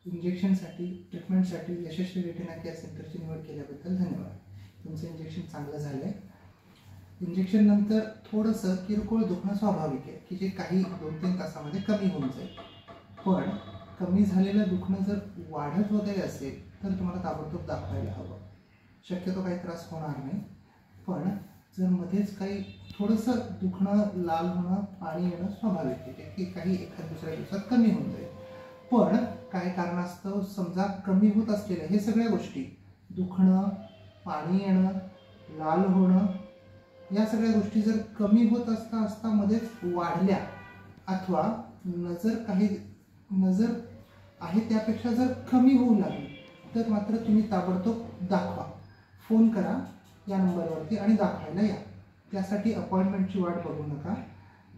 इंजेक्शनसाठी ट्रीटमेंटसाठी यशस्वी retina care सेंटरची निवड केल्याबद्दल धन्यवाद. तुमचं इंजेक्शन चांगलं झालं आहे. इंजेक्शन नंतर थोडंसं किरकोळ दुखणं स्वाभाविक आहे की जे काही 2-3 तासामध्ये कमी होऊन जाईल. पण कमी झालेलं दुखणं जर वाढत वगैरे असेल तर तुम्हाला ताबडतोब दाखवायला हवं. शक्यतो काही त्रास होणार नाही. पण जर मध्येच काही थोडंसं दुखणं, लाल होणं, पाणी येणं स्वाभाविक आहे की काही एखाद दुसऱ्या दिवसात कमी होऊन जाईल. पण काही कारणास्तव समजा कमी होत असलेल्या हे सगळ्या गोष्टी, दुखणं, पाणी येणं, लाल होणं, या सगळ्या गोष्टी जर कमी होत असता असता मध्येच वाढल्या अथवा नजर आहे त्यापेक्षा जर कमी होऊ लागली तर मात्र तुम्ही ताबडतोब दाखवा. फोन करा या नंबरवरती आणि दाखवायला या. त्यासाठी अपॉइंटमेंटची वाट बघू नका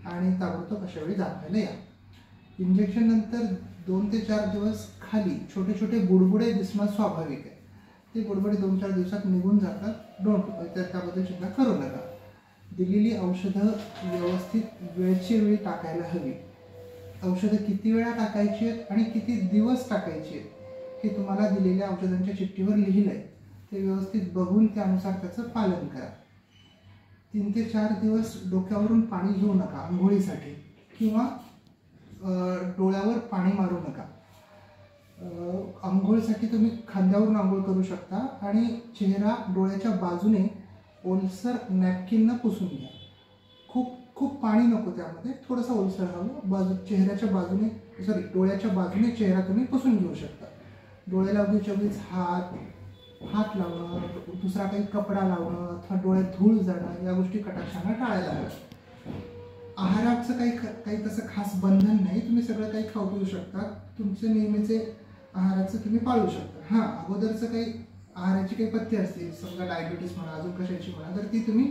आणि ताबडतोब अशा वेळी दाखवायला या. इंजेक्शन नंतर 2 ते 4 दिवस खाली छोटे छोटे बुडबुडे दिसणं स्वाभाविक आहे. ते बुडबुडे 2-4 दिवसात निघून जातात. त्याबद्दल चिंता करू नका. दिलेली औषधं व्यवस्थित वेळच्या वेळी टाकायला हवी. औषधं किती वेळा टाकायची आहेत आणि किती दिवस टाकायची आहेत हे तुम्हाला दिलेल्या औषधांच्या चिठ्ठीवर लिहिलं आहे. ते व्यवस्थित बघून त्यानुसार त्याचं पालन करा. 3 ते 4 दिवस डोक्यावरून पाणी घेऊ नका आंघोळीसाठी किंवा डोळ्यावर पाणी मारू नका. आंघोळीसाठी तुम्ही खांद्यावरून आंघोळ करू शकता आणि चेहरा डोळ्याच्या बाजूने ओलसर नॅपकिननं पुसून घ्या. खूप पाणी नको त्यामध्ये, थोडंसं ओलसर हवं. चेहऱ्याच्या बाजूने डोळ्याच्या बाजूने चेहरा तुम्ही पुसून घेऊ शकता. डोळ्याला उगीच हात लावणं, दुसरा काही कपडा लावणं अथवा डोळ्यात धूळ जाणं या गोष्टी कटाक्षानं टाळायला हव्या. आहाराचं काही तसं खास बंधन नाही. तुम्ही सगळं काही खाऊ पिऊ शकता. तुमचे नेहमीचे आहाराचं तुम्ही पाळू शकता. अगोदरचं काही आहाराची काही पथ्य असतील, समजा डायबिटीस म्हणा, अजून कशाची म्हणा, तर ती तुम्ही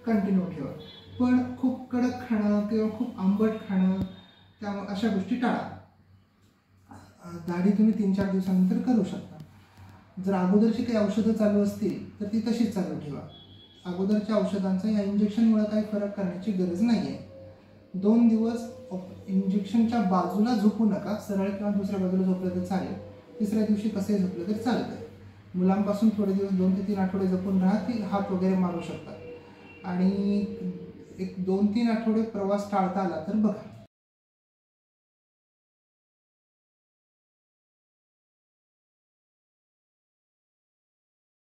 कंटिन्यू ठेवा. पण खूप कडक खाणं किंवा खूप आंबट खाणं त्यामुळे अशा गोष्टी टाळा. दाढी तुम्ही 3-4 दिवसानंतर करू शकता. जर अगोदरची काही औषधं चालू असतील तर ती तशीच चालू ठेवा. अगोदरच्या औषधांचा या इंजेक्शनमुळे काही फरक करण्याची गरज नाही आहे. 2 दिवस इंजेक्शनच्या बाजूला झोपू नका. सरळ किंवा दुसऱ्या बाजूला झोपलं तर चालेल. तिसऱ्या दिवशी कसंही झोपलं तर चालतं. मुलांपासून थोडे दिवस 2 ते 3 आठवडे जपून राहा की हात वगैरे मारू शकतात. आणि एक 2-3 आठवडे प्रवास टाळता आला तर बघा.